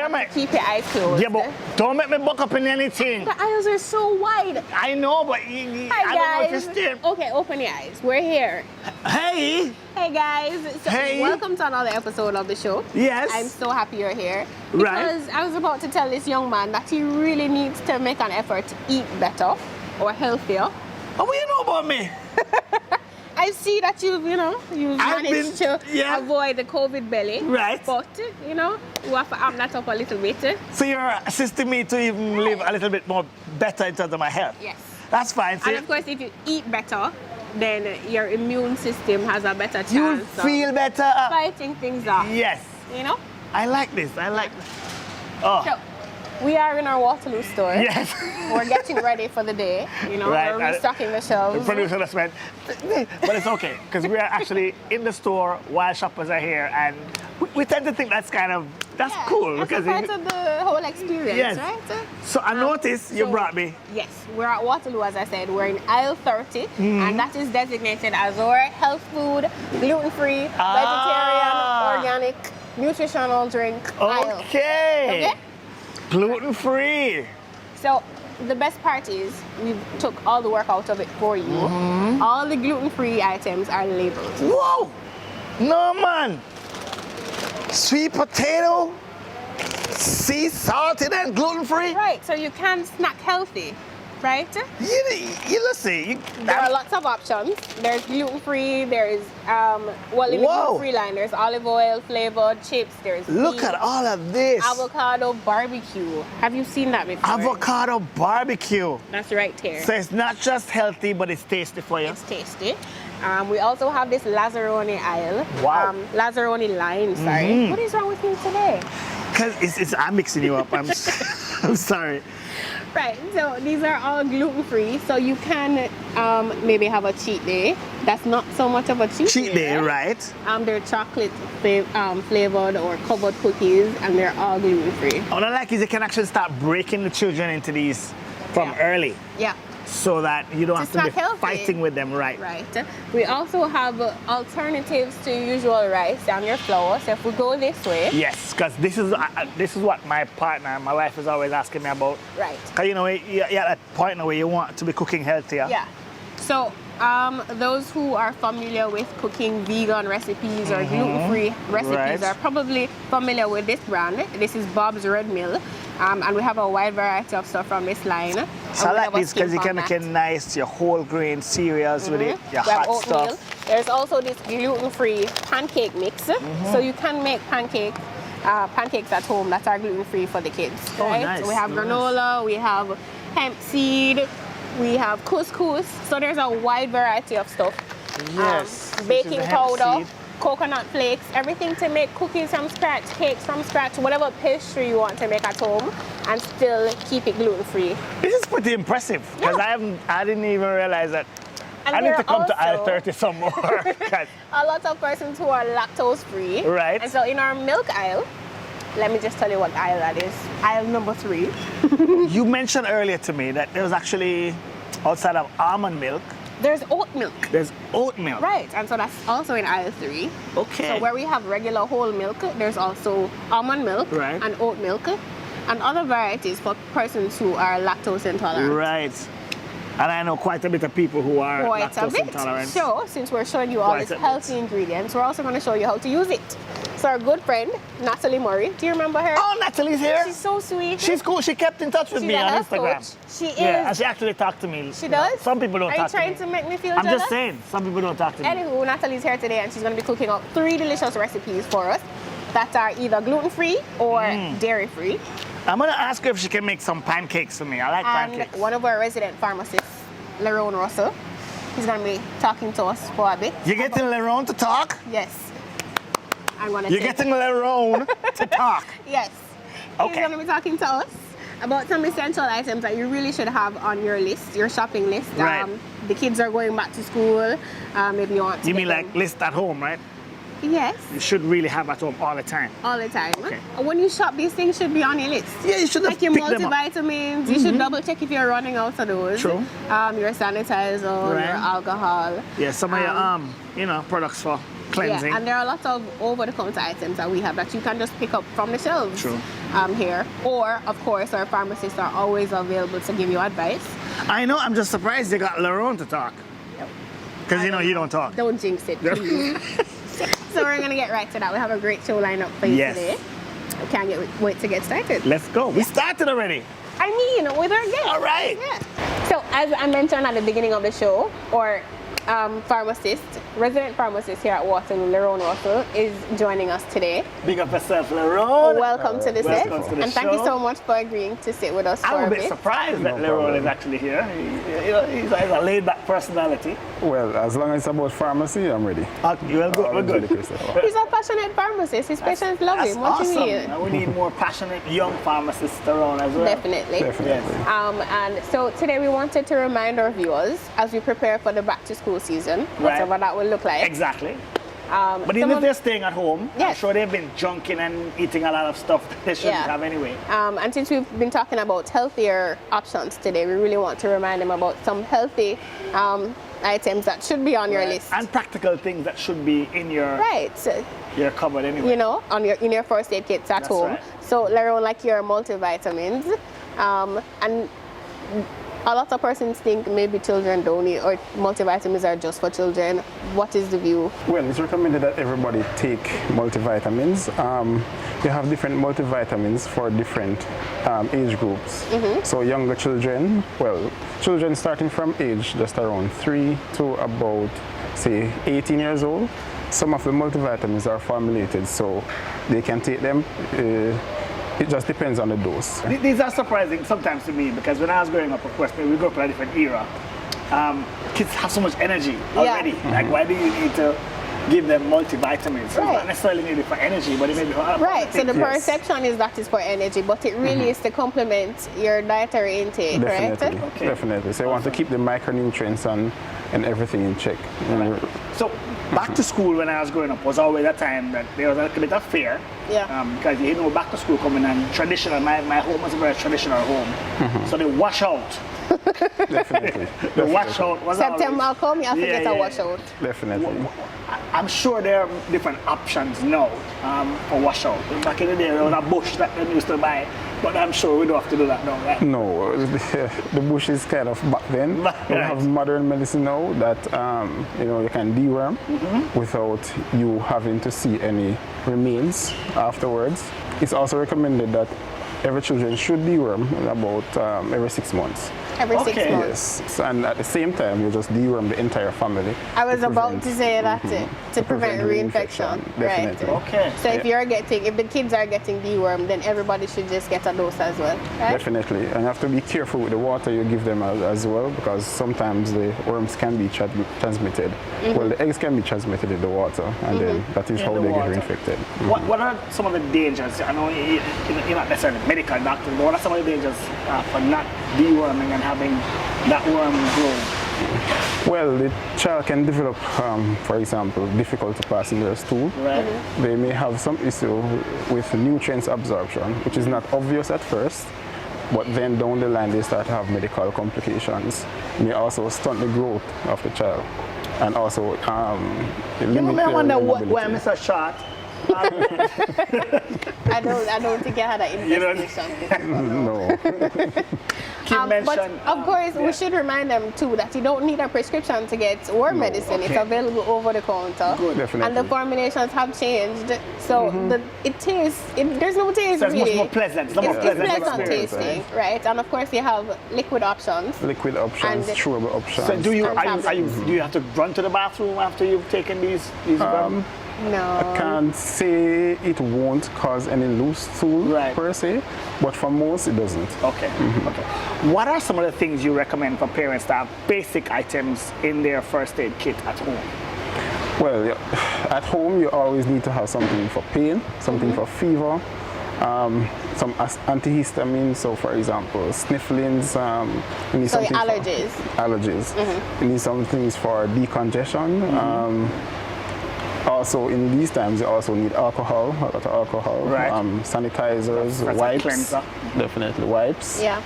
Keep your eyes closed. Yeah, but don't make me buck up in anything. The aisles are so wide. I know, but Hi, I don't know if guys. it's still. Okay, open your eyes. We're here. Hey! Hey, guys. So Hey. welcome to another episode of the show. Yes. I'm so happy you're here. Right. Because I was about to tell this young man that he really needs to make an effort to eat better or healthier. Oh, what do you know about me? I see that you've managed to avoid the COVID belly. Right. But, you have to amp that up a little bit. So you're assisting me to even live a little bit more better in terms of my health? Yes. That's fine. So And of course, if you eat better, then your immune system has a better chance you'll of feel better. fighting things off. Yes. I like this. I like this. Oh. So, we are in our Waterloo store. Yes. We're getting ready for the day. Right. We're restocking the The shelves. producer just went, but it's okay, because we are actually in the store while shoppers are here, and we tend to think that's cool. That's Because part of the whole experience, yes. right? So I noticed you brought me. Yes, we're at Waterloo, as I said. We're in aisle 30, and that is designated as our health food, gluten-free, vegetarian, organic, nutritional drink aisle. Okay. Gluten-free. So the best part is we took all the work out of it for you. All the gluten-free items are labeled. Whoa! No, man. Sweet potato, sea salted and gluten-free. Right, so you can snack healthy, right? You listen. There are lots of options. There's gluten-free, there's, in the gluten-free line, there's olive oil flavored chips, there's Look beef, at all of this. avocado barbecue. Have you seen that before? Avocado barbecue. That's right here. So it's not just healthy, but it's tasty for you. It's tasty. We also have this Lazzaroni aisle. Wow. Lazzaroni line, sorry. What is wrong with you today? Because I'm mixing you up. I'm sorry. Right, so these are all gluten-free, so you can maybe have a cheat day. That's not so much of a cheat day, right? They're chocolate flavored or covered cookies, and they're all gluten-free. What I like is you can actually start breaking the children into these from early. Yeah. So that you don't have to be healthy. fighting with them, right? Right. We also have alternatives to usual rice and your flour. So if we go this way. Yes, because this is what my partner, my wife, is always asking me about. Right. Because you're at that point now where you want to be cooking healthier. Yeah. So those who are familiar with cooking vegan recipes or gluten-free recipes are probably familiar with this brand. This is Bob's Red Mill. And we have a wide variety of stuff from this line. So I like this because you can make it nice, your whole grain cereals with it, your hot oat stuff. meal. There's also this gluten-free pancake mix. So you can make pancakes at home that are gluten-free for the kids. Right? Nice. We have granola, we have hemp seed, we have couscous. So there's a wide variety of stuff. Yes. Baking powder, coconut flakes, everything to make cookies from scratch, cakes from scratch, whatever pastry you want to make at home and still keep it gluten-free. This is pretty impressive because I didn't even realize that. And I need to come to aisle also 30 some more. a lot of persons who are lactose-free. Right. And so in our milk aisle, let me just tell you what aisle that is. Aisle number 3. You mentioned earlier to me that there was actually, outside of almond milk, there's oat milk. there's oat milk. Right, and so that's also in aisle 3. Okay. So where we have regular whole milk, there's also almond milk and oat milk and other varieties for persons who are lactose intolerant. Right. And I know quite a bit of people who are lactose intolerant. So, since we're showing you all these healthy ingredients, we're also going to show you how to use it. So our good friend, Natalie Murray, do you remember her? Oh, Natalie's here. She's so sweet. She's cool. She kept in touch with me on Instagram. Coach. She is. Yeah, and she actually talked to me. She does? Some people don't talk to me. Are you trying to make me feel I'm jealous? just saying, some people don't talk to me. Anywho, Natalie's here today and she's going to be cooking up 3 delicious recipes for us that are either gluten-free or dairy-free. I'm going to ask her if she can make some pancakes for me. I like pancakes. And one of our resident pharmacists, Lerone Russell, he's going to be talking to us for a bit. You're getting Lerone to talk? Yes. You're getting Lerone to talk? Yes. Okay. He's going to be talking to us about some essential items that you really should have on your list, your shopping list. Right. The kids are going back to school. Maybe you want to. You mean like list at home, right? Yes. You should really have at home all the time. All the time. Okay. When you shop, these things should be on your list. Yeah, you should have like your picked them up. multivitamins. You should double check if you're running out of those. True. Your sanitizer, your alcohol. Yeah, some of your products for cleansing. Yeah, and there are lots of over-the-counter items that we have that you can just pick up from the shelves. True. here. Or, of course, our pharmacists are always available to give you advice. I know, I'm just surprised they got Lerone to talk. Because you know you don't talk. Don't jinx it, please. So we're going to get right to that. We have a great show lined up for you today. We can't wait to get started. Let's go. We started already. I mean, with our guests. All right. Yeah. So as I mentioned at the beginning of the show, our resident pharmacist here at Waterloo, Lerone Russell, is joining us today. Big up yourself, Lerone. Welcome to the set. And thank you so much for agreeing to sit with us for I'm a a bit bit. surprised that Lerone is actually here. He's a laid-back personality. Well, as long as it's about pharmacy, I'm ready. We're good. He's a passionate pharmacist. His patients love him. What awesome. you mean? We need more passionate young pharmacists around as well. Definitely. Definitely. And so today we wanted to remind our viewers as we prepare for the back-to-school season, whatever that will look like. Exactly. But even if they're staying at home, I'm sure they've been junking and eating a lot of stuff that they shouldn't have anyway. And since we've been talking about healthier options today, we really want to remind them about some healthy items that should be on your list. And practical things that should be in your your cupboard anyway. You know, in your first aid kits at home. Right. So Lerone, like your multivitamins, and a lot of persons think maybe children don't need, or multivitamins are just for children. What is the view? Well, it's recommended that everybody take multivitamins. You have different multivitamins for different age groups. So younger children, children starting from age just around 3 to about, say, 18 years old, some of the multivitamins are formulated so they can take them. It just depends on the dose. These are surprising sometimes to me because when I was growing up, of course, we grew up in a different era. Kids have so much energy already. Like, why do you need to give them multivitamins? It's not necessarily needed for energy, but it may be for other things. So the perception is that it's for energy, but it really is to complement your dietary intake, Definitely. correct? Definitely. So you want to keep the micronutrients and everything in check. So back to school when I was growing up was always a time that there was a little bit of fear. Because back to school coming and traditional, my home was a very traditional home. So the washout. Definitely. The washout was September come, you have to get a washout. Definitely. I'm sure there are different options now for washout. Back in the day, there was a bush that they used to buy, but I'm sure we don't have to do that now, right? No, the bush is kind of back then. We have modern medicine now that you can deworm without you having to see any remains afterwards. It's also recommended that every children should deworm about every 6 months. Every 6 months. Yes, and at the same time, you just deworm the entire family. I was about to say that to prevent reinfection. Definitely. Okay. So if the kids are getting dewormed, then everybody should just get a dose as well, right? Definitely, and you have to be careful with the water you give them as well, because sometimes the worms can be transmitted. Well, the eggs can be transmitted in the water, and then that is how they get reinfected. What are some of the dangers? I know you're not necessarily a medical doctor, but what are some of the dangers for not deworming and having that worm grow? Well, the child can develop, for example, difficulty passing their stool. Right. They may have some issue with nutrients absorption, which is not obvious at first, but then down the line they start to have medical complications. It may also stunt the growth of the child, and also limit their wonder mobility. why I'm so short. I don't think I had an investigation. No. But of course, we should remind them too that you don't need a prescription to get worm medicine. It's available over the counter. Good. Definitely. And the formulations have changed, so there's no taste So it's really. much more pleasant. It's a more It's pleasant pleasant experience, tasting, right? And of course, you have liquid options. Liquid options, chewable options. So do you have to run to the bathroom after you've taken these worms? No. I can't say it won't cause any loose stool per se, but for most it doesn't. Okay. Okay. What are some of the things you recommend for parents to have basic items in their first aid kit at home? Well, at home you always need to have something for pain, something for fever, some antihistamines. So, for example, snifflings. You need something allergies. Allergies. You need some things for decongestion. Also, in these times, you also need alcohol, a lot of alcohol, sanitizers, wipes. Definitely, wipes. Yeah.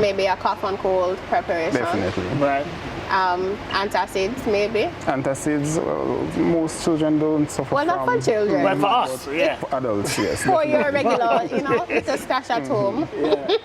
Maybe a cough and cold preparation. Definitely. Right. Antacids, maybe. Antacids, well, most children don't suffer Well, not for children. Well, for us, yeah. For adults, yes. For your regular, little stash at home.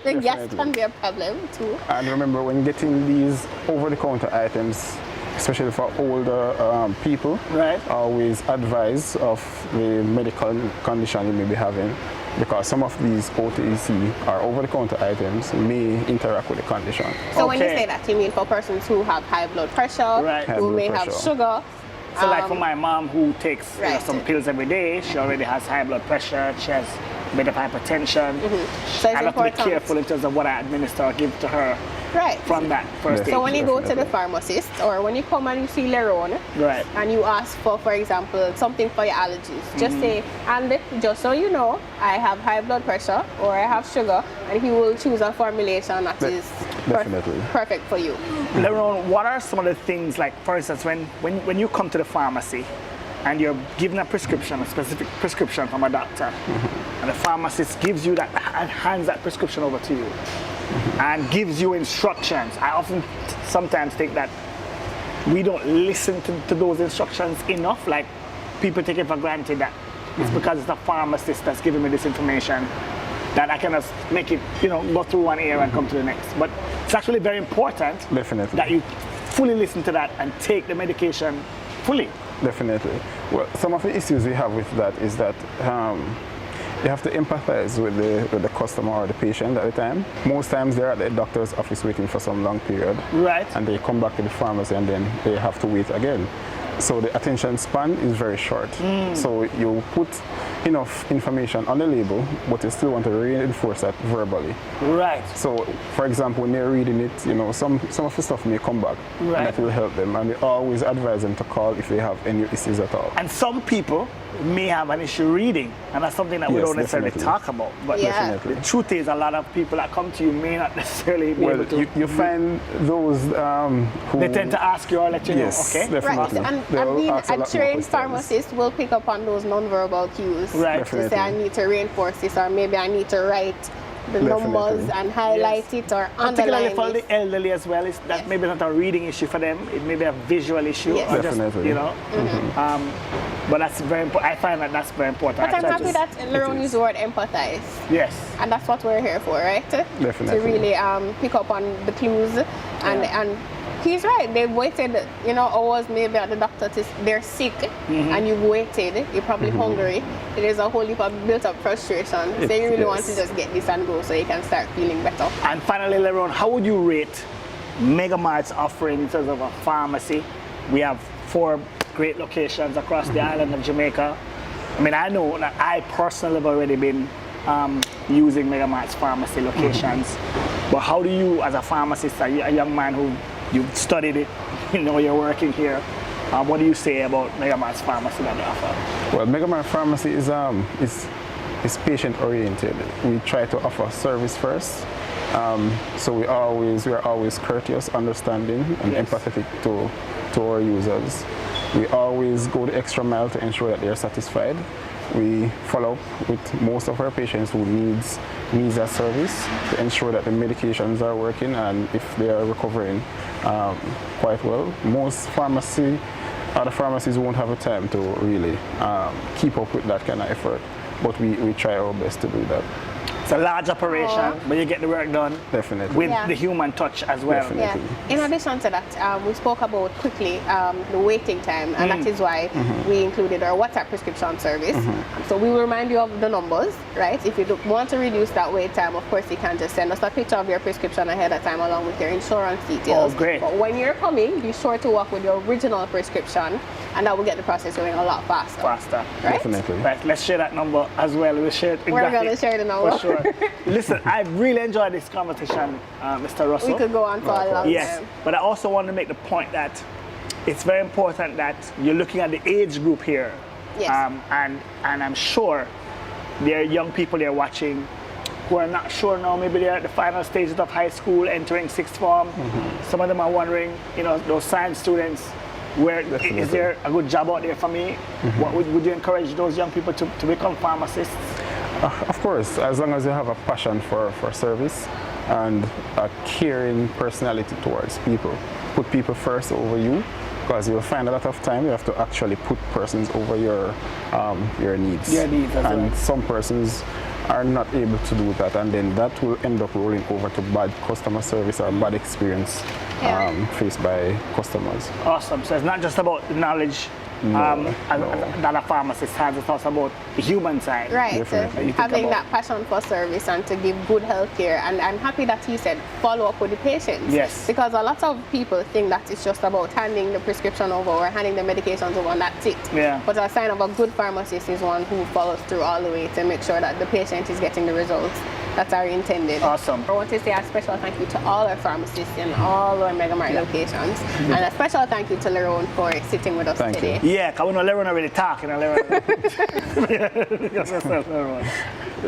The gas definitely. can be a problem too. And remember, when getting these over-the-counter items, especially for older people, Right. always advise of the medical condition you may be having, because some of these OTC or over-the-counter items may interact with the condition. So when you Okay. say that, you mean for persons who have high blood pressure, Right. High who blood may have pressure. sugar. So like for my mom who takes Right. some pills every day, she already has high blood pressure, she has a bit of hypertension. So it's I have to be important. careful in terms of what I administer or give to her Right. from that first Yes. aid. So when you go to the Definitely. pharmacist, or when you come and you see Leron, Right. and you ask for example, something for your allergies, just say, and just so you know, I have high blood pressure or I have sugar, and he will choose a formulation that is Definitely. perfect for you. Leron, what are some of the things, like for instance, when you come to the pharmacy and you're given a prescription, a specific prescription from a doctor, and the pharmacist gives you that, and hands that prescription over to you, and gives you instructions. I often sometimes think that we don't listen to those instructions enough. Like people take it for granted that it's because it's the pharmacist that's giving me this information that I can just make it, go through one ear and come to the next. But it's actually very important Definitely. that you fully listen to that and take the medication fully. Definitely. Well, some of the issues we have with that is that you have to empathize with the customer or the patient at the time. Most times they're at the doctor's office waiting for some long period. Right. And they come back to the pharmacy and then they have to wait again. So the attention span is very short. So you put enough information on the label, but you still want to reinforce that verbally. Right. So, for example, when they're reading it, some of the stuff may come back, Right. and that will help them. And we always advise them to call if they have any issues at all. And some people may have an issue reading, and that's something that we Yes, don't necessarily definitely. talk about. But Yeah. Definitely. the truth is, a lot of people that come to you may not necessarily be Well, able to. you find those who They tend to ask you or let you Yes, know, okay? definitely. Right, and They'll ask a a lot more trained questions. pharmacist will pick up on those non-verbal cues. Right. To say I need to reinforce this, or maybe I need to write the numbers Definitely. and highlight it or Particularly underline for it. the elderly as well, is that Yes. maybe not a reading issue for them. It may be a visual issue, Yes. or just Definitely. But that's very important. I find that that's very important. But I'm I happy just- that Leron used the word empathize. Yes. And that's what we're here for, right? Definitely. To really pick up on the clues. And he's right. They waited, hours maybe at the doctor. They're sick, and you've waited. You're probably hungry. There's a whole heap of built-up frustration. So you really want to Yes. just get this and go so you can start feeling better. And finally, Leron, how would you rate MegaMart's offering in terms of a pharmacy? We have 4 great locations across the island of Jamaica. I mean, I know that I personally have already been using MegaMart's pharmacy locations. But how do you, as a pharmacist, a young man who you've studied it, you're working here, what do you say about MegaMart's pharmacy that they offer? Well, MegaMart Pharmacy is patient oriented. We try to offer service first. So we are always courteous, understanding, and Yes. empathetic to our users. We always go the extra mile to ensure that they are satisfied. We follow up with most of our patients who needs that service to ensure that the medications are working and if they are recovering quite well. Most other pharmacies won't have a time to really keep up with that kind of effort, but we try our best to do that. It's a large operation, but you get the work done Definitely. with Yeah. the human touch as well. Definitely. Yeah. In addition to that, we spoke about quickly the waiting time, and that is why we included our WhatsApp prescription service. So we will remind you of the numbers, right? If you want to reduce that wait time, of course, you can just send us a picture of your prescription ahead of time along with your insurance details. Oh, great. But when you're coming, be sure to walk with your original prescription, and that will get the process going a lot faster. Faster. Right? Definitely. Right, let's share that number as well. We'll share it exactly. We're gonna share the number. For sure. Listen, I've really enjoyed this conversation, Mr. Russell. We could go on for a long Yes, time. but I also want to make the point that it's very important that you're looking at the age group here. Yes. And I'm sure there are young people there watching who are not sure now, maybe they're at the final stages of high school, entering sixth form. Some of them are wondering, those science students, Definitely. is there a good job out there for me? What would you encourage those young people to become pharmacists? Of course, as long as you have a passion for service and a caring personality towards people. Put people first over you, because you'll find a lot of time you have to actually put persons over your needs. Your needs, that's and right. some persons are not able to do that, and then that will end up rolling over to bad customer service or bad experience faced by customers. Awesome. So it's not just about the knowledge that a pharmacist has, it's also about the human side. Right, Definitely. having that passion for service and to give good health care. And I'm happy that you said follow up with the patients. Yes. Because a lot of people think that it's just about handing the prescription over or handing the medications over and that's it. Yeah. But a sign of a good pharmacist is one who follows through all the way to make sure that the patient is getting the results that are intended. Awesome. I want to say a special thank you to all our pharmacists in all our MegaMart locations. And a special thank you to Lerone for sitting with us Thank today. you. Yeah, because we know Lerone already talking. Let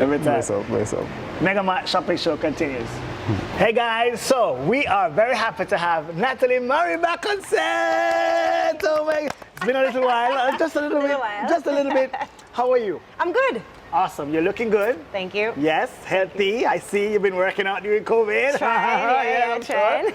me Bless up, bless up. MegaMart Shopping Show continues. Hey guys, so we are very happy to have Natalie Murray back on set. Oh my, it's been a little while, just a little bit. How are you? I'm good. Awesome, you're looking good. Thank you. Yes, healthy. I see you've been working out during COVID. Trying, I'm sure.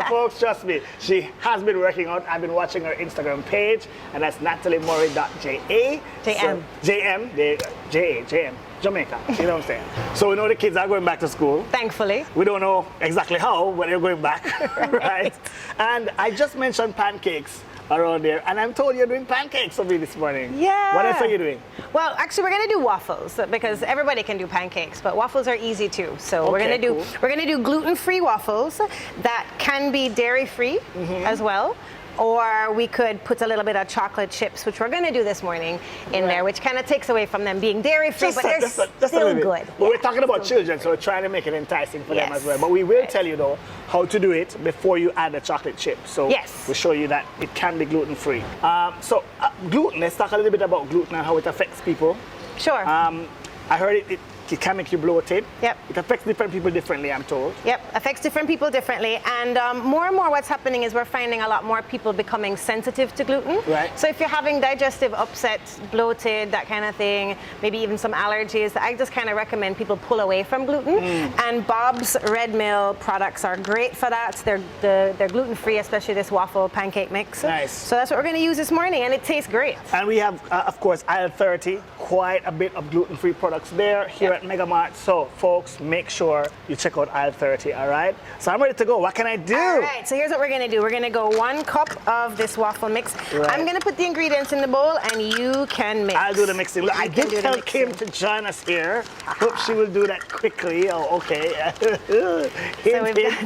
Folks, trust me, she has been working out. I've been watching her Instagram page, and that's nataliemurray.ja. JM. JM, Jamaica. You know what I'm saying? So we know the kids are going back to school. Thankfully. We don't know exactly how, but they're going back, right? And I just mentioned pancakes around there, and I'm told you're doing pancakes for me this morning. Yeah. What else are you doing? Well, actually, we're gonna do waffles because everybody can do pancakes, but waffles are easy too. So we're Okay, gonna do gluten-free waffles that can be dairy-free as well. Or we could put a little bit of chocolate chips, which we're going to do this morning, in there, which kind of takes away from them being dairy-free, but they're still good. But we're talking about children, so we're trying to make it enticing for them as well. But we will tell you, though, how to do it before you add the chocolate chip. So we'll show you that it can be gluten-free. Gluten, let's talk a little bit about gluten and how it affects people. Sure. I heard it can make you bloated. Yep. It affects different people differently, I'm told. Yep, affects different people differently. And more and more what's happening is we're finding a lot more people becoming sensitive to gluten. Right. So if you're having digestive upset, bloated, that kind of thing, maybe even some allergies, I just kind of recommend people pull away from gluten. And Bob's Red Mill products are great for that. They're gluten-free, especially this waffle pancake mix. Nice. So that's what we're going to use this morning, and it tastes great. And we have, of course, aisle 30, quite a bit of gluten-free products there here at MegaMart. So, folks, make sure you check out aisle 30, all right? So I'm ready to go. What can I do? All right, so here's what we're going to do. We're going to go 1 cup of this waffle mix. Right. I'm going to put the ingredients in the bowl, and you can mix. I'll do the mixing. Look, I did tell Kim to join us here. Hope she will do that quickly. Oh, okay.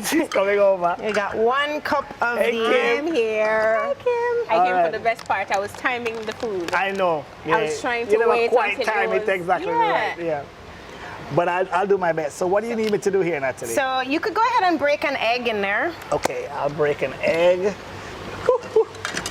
She's coming over. We got 1 cup of Hey, the... Kim. I'm here. Hi, Kim. I came for the best part. I was timing the food. I know. I was trying to wait quite until time it it was- exactly right. Yeah. But I'll do my best. So what do you need me to do here, Natalie? So you could go ahead and break an egg in there. Okay, I'll break an egg.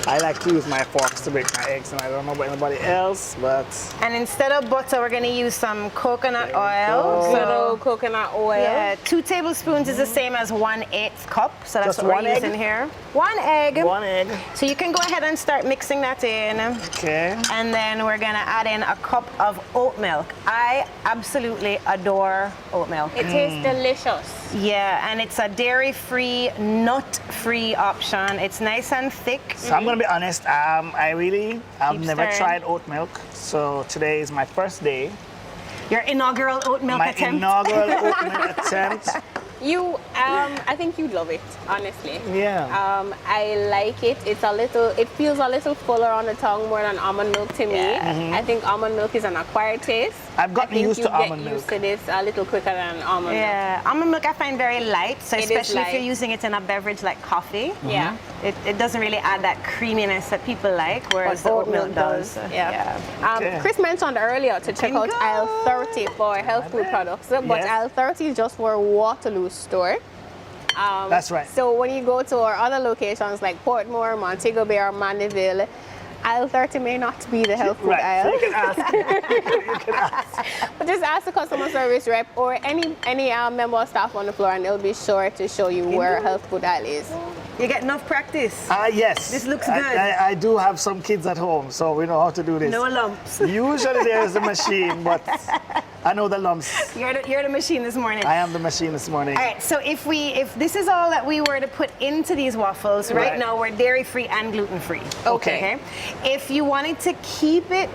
I like to use my forks to break my eggs, and I don't know about anybody else, but... And instead of butter, we're going to use some coconut oil. go. Good old coconut oil. Yeah, 2 tablespoons is the same as 1/8 cup, so that's Just what one we're egg? using here. 1 egg. 1 egg. So you can go ahead and start mixing that in. Okay. And then we're gonna add in a cup of oat milk. I absolutely adore oat milk. It tastes delicious. Yeah, and it's a dairy-free, nut-free option. It's nice and thick. So I'm gonna be honest, I've Keep never stirring. tried oat milk. So today is my first day. Your inaugural oat milk My attempt. inaugural oat milk attempt. I think you'd love it, honestly. Yeah. I like it. It feels a little fuller on the tongue more than almond milk to me. Yeah. I think almond milk is an acquired taste. I've gotten used to almond get milk. used to this a little quicker than almond milk. Yeah, almond milk I find very light, so It is especially if you're light. using it in a beverage like coffee. Yeah. It doesn't really add that creaminess that people like, whereas the oat milk does. Yeah. Chris mentioned earlier to check out aisle 30 for health food products, but Yes. aisle 30 is just for Waterloo store. That's right. So when you go to our other locations like Portmore, Montego Bay, or Mandeville, aisle 30 may not be the health food Right, so aisle. you can ask. You can ask. But just ask the customer service rep or any member of staff on the floor, and they'll be sure to show you where health food aisle is. You get enough practice. Yes. This looks good. I do have some kids at home, so we know how to do this. No lumps. Usually there is a machine, but I know the lumps. You're the machine this morning. I am the machine this morning. All right, so if this is all that we were to put into these waffles, right now we're dairy-free and gluten-free. Okay. If you wanted to keep it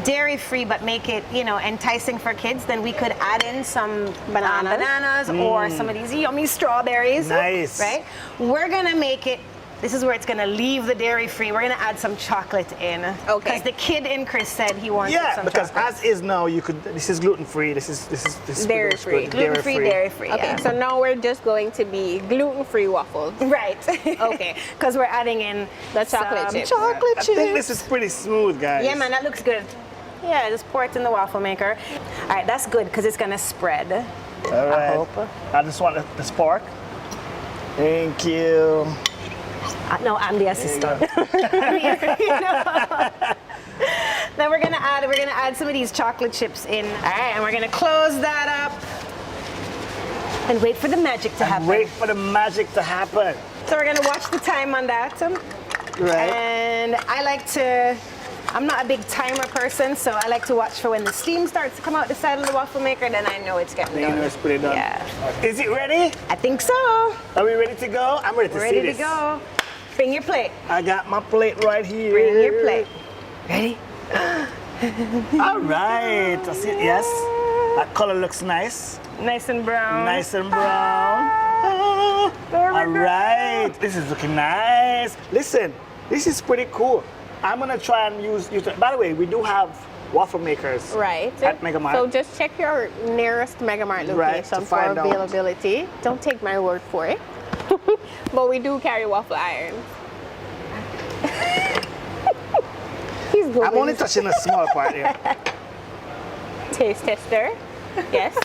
dairy-free but make it, enticing for kids, then we could add in some bananas or some of these yummy strawberries. Nice. Right? We're gonna make it. This is where it's gonna leave the dairy-free. We're gonna add some chocolate in. Okay. Because the kid in Chris said he wanted some because chocolate. as is now, you could. This is gluten-free. This is Dairy-free. Gluten-free, dairy-free. Okay, so now we're just going to be gluten-free waffles. Right. Okay. Because we're adding in The chocolate chips. Chocolate I chips. think this is pretty smooth, guys. Yeah, man, that looks good. Yeah, just pour it in the waffle maker. All right, that's good because it's gonna spread. All right. I hope. I just want the spark. Thank you. No, I'm the assistant. Then we're gonna add some of these chocolate chips in. All right, and we're gonna close that up and wait for the magic to happen. Wait for the magic to happen. So we're gonna watch the time on that. Right. And I'm not a big timer person, so I like to watch for when the steam starts to come out the side of the waffle maker, then I know it's getting done. It's pretty done. Yeah. Is it ready? I think so. Are we ready to go? I'm ready to see Ready this. to go. Bring your plate. I got my plate right here. Bring your plate. Ready? All right. I see it. Yes. That color looks nice. Nice and brown. Nice and brown. All right. This is looking nice. Listen, this is pretty cool. I'm going to try and use. By the way, we do have waffle makers. Right. At MegaMart. So just check your nearest MegaMart location to for find out. availability. Don't take my word for it. But we do carry waffle irons. He's good. I'm only touching a small part here. Taste tester. Yes.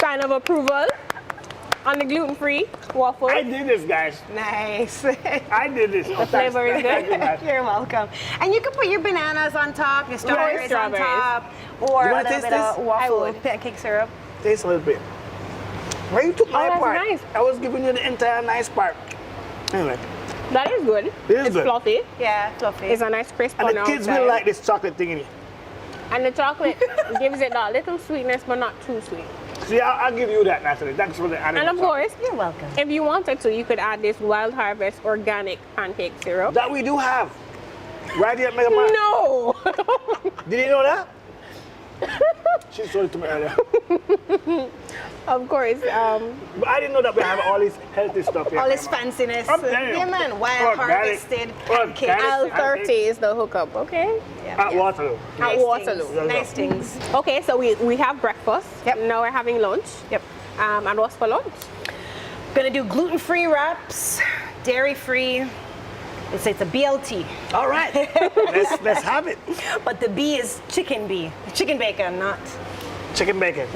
Sign of approval on the gluten-free waffle. I did this, guys. Nice. I did this. The flavor is good. You're welcome. And you can put your bananas on top, your strawberries on top, or You a wanna little taste bit of this? waffle I would. pancake syrup. Taste a little bit. Why you took my that's part? nice. I was giving you the entire nice part. Anyway, That is good. It is It's good. fluffy. Yeah, fluffy. It's a nice crisp and on the the kids outside. will like this chocolate thingy. And the chocolate gives it that little sweetness, but not too sweet. See, I'll give you that, Natalie. Thanks for the added And of chocolate. course, You're welcome. if you wanted to, you could add this Wild Harvest organic pancake syrup. That we do have. Right here at MegaMart. No! Did you know that? She showed it to me earlier. Of course. But I didn't know that we have all this healthy stuff here. All at this MegaMart. fanciness. I'm telling you. Yeah, man. Wild Organic. harvested Organic. pancakes. L30 is the hookup, okay? At Waterloo. At Waterloo. Things. Nice things. Okay, so we have breakfast. Yep. Now we're having lunch. Yep. And what's for lunch? Gonna do gluten-free wraps, dairy-free. It's a BLT. All right. let's have it. But the B is chicken bacon, not Chicken bacon.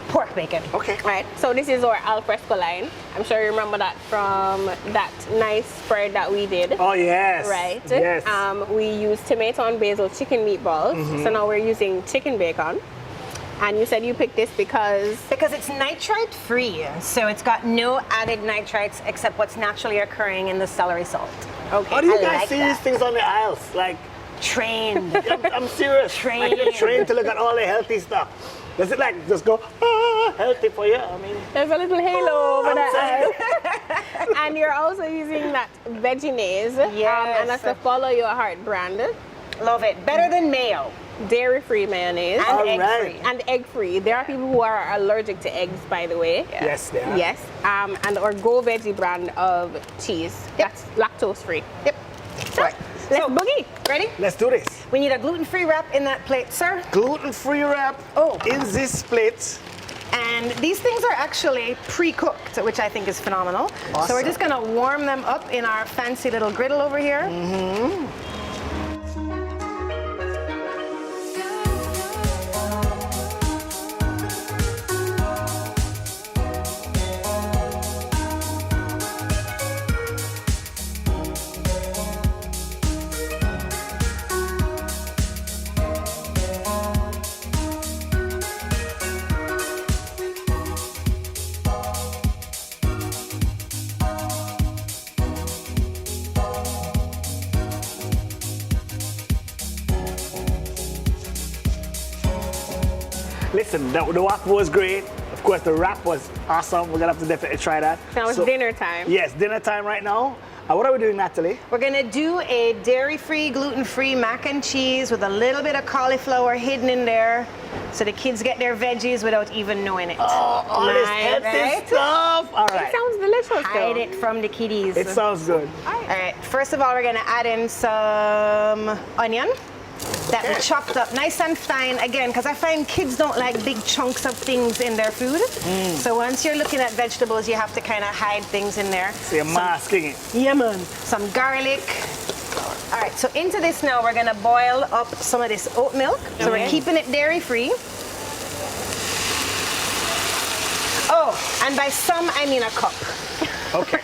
pork bacon. Okay. Right. So this is our al fresco line. I'm sure you remember that from that nice spread that we did. Oh, yes. Right. Yes. We used tomato and basil chicken meatballs. So now we're using chicken bacon. And you said you picked this because Because it's nitrite free, so it's got no added nitrites except what's naturally occurring in the celery salt. okay. How do you I guys like see that. these things on the aisles? Like, Trained. I'm serious. Trained. Like, you're trained to look at all the healthy stuff. Does it like just go, healthy for you? I mean, There's a little halo over I'm that. And you're also using that Veggies. Yes. And that's the Follow Your Heart brand. Love it. Better than mayo. Dairy-free mayonnaise. And All egg-free. right. And egg-free. There are people who are allergic to eggs, by the way. yes, they are. Yes. And our Go Veggie brand of cheese. That's lactose-free. Yep. Right. Let's boogie. Ready? Let's do this. We need a gluten-free wrap in that plate, sir. Gluten-free wrap in this plate. And these things are actually pre-cooked, which I think is phenomenal. So we're Awesome. just gonna warm them up in our fancy little griddle over here. Listen, the waffle was great. Of course, the wrap was awesome. We're gonna have to definitely try that. Now it's dinner time. Yes, dinner time right now. What are we doing, Natalie? We're gonna do a dairy-free, gluten-free mac and cheese with a little bit of cauliflower hidden in there, so the kids get their veggies without even knowing it. Oh, all this Nice, healthy right? stuff. All It right. sounds delicious. Hide though. it from the kiddies. It sounds good. All right, first of all, we're gonna add in some onion that we chopped up nice and fine, again, because I find kids don't like big chunks of things in their food. So once you're looking at vegetables, you have to kind of hide things in there. So you're masking it. Yeah, man. Some garlic. All right, so into this now, we're gonna boil up some of this oat milk. So we're keeping it dairy-free. Oh, and by some, I mean a cup. Okay.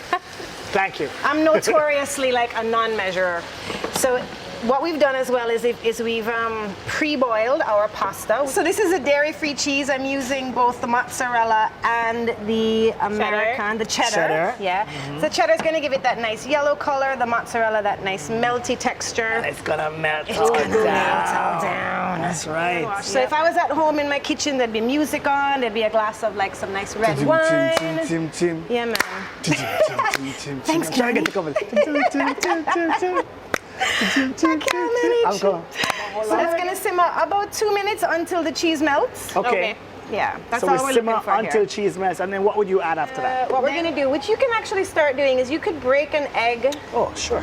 Thank you. I'm notoriously like a non-measurer. So what we've done as well is we've pre-boiled our pasta. So this is a dairy-free cheese. I'm using both the mozzarella and the American, the cheddar. Yeah. So the cheddar is going to give it that nice yellow color. The mozzarella, that nice melty texture. And it's gonna melt It's all gonna melt all down. down. That's right. So if I was at home in my kitchen, there'd be music on. There'd be a glass of like some nice red wine. Yeah, man. Thanks, I'm trying to get the cover. I'm going. So that's gonna simmer about 2 minutes until the cheese melts. Okay. Yeah, that's So all we we're simmer looking for until here. cheese melts, and then what would you add after that? What we're gonna do, which you can actually start doing, is you could break an egg. Oh, sure.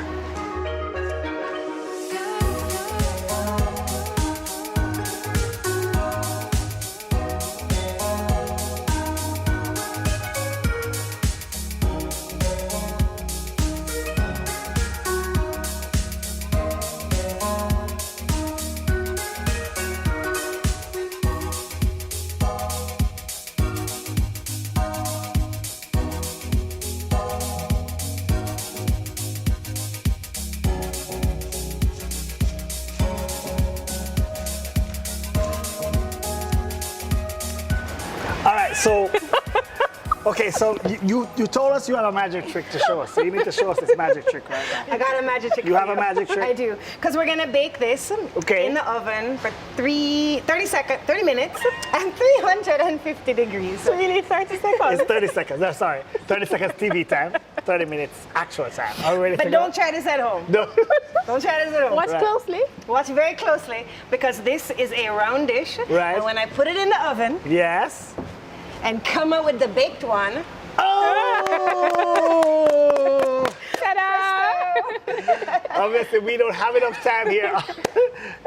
All right, so, okay, so you told us you have a magic trick to show us, so you need to show us this magic trick right now. I got a magic trick. You for have a magic trick? I do, because we're gonna bake this in the oven for 30 minutes at 350 degrees. So you need 30 seconds. It's 30 seconds, no, sorry. 30 seconds TV time, 30 minutes actual time. Are we ready to But go? don't try this at home. No. Don't try this at home. Watch Right. closely. Watch very closely, because this is a round dish. Right. And when I put it in the oven Yes. and come out with the baked one, Oh! Ta-da! Obviously, we don't have enough time here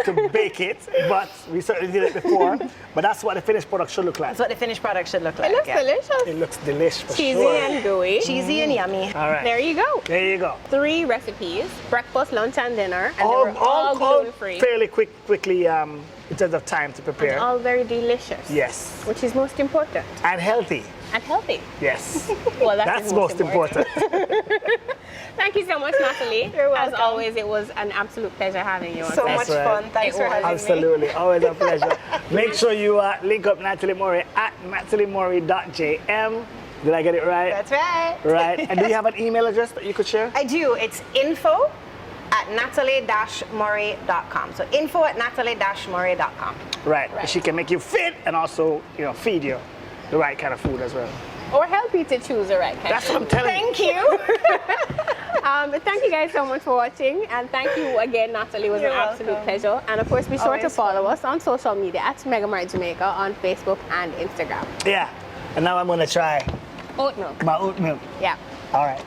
to bake it, but we certainly did it before. But that's what the finished product should look like. that's what the finished product should look like. It looks yeah. delicious. It looks delicious for Cheesy sure. and gooey. Cheesy and yummy. All right. There you go. There you go. 3 recipes, breakfast, lunch, and dinner, and they were all gluten-free. Fairly quickly in terms of time to prepare. All very delicious. Yes. Which is most important. And healthy. And healthy. Yes. Well, That's most important. Thank you so much, Natalie. You're welcome. As always, it was an absolute pleasure having you on. So today. much right. fun. Thanks It for was. having me. Absolutely. Always a pleasure. Make sure you link up Natalie Murray at nataliemurray.jm. Did I get it right? That's right. Right. And do you have an email address that you could share? I do. It's info@natalie-murray.com. So info@natalie-murray.com. Right. She can make you fit and also, feed you the right kind of food as well. Or help you to choose the right kind. That's what I'm telling you. Thank you. Thank you guys so much for watching, and thank you again, Natalie. It was You're an absolute welcome. pleasure. And of course, be sure to Always follow us on social media at MegaMart Jamaica on Facebook and Instagram. Yeah. And now I'm going to try Oat milk. my oat milk. Yeah. All right.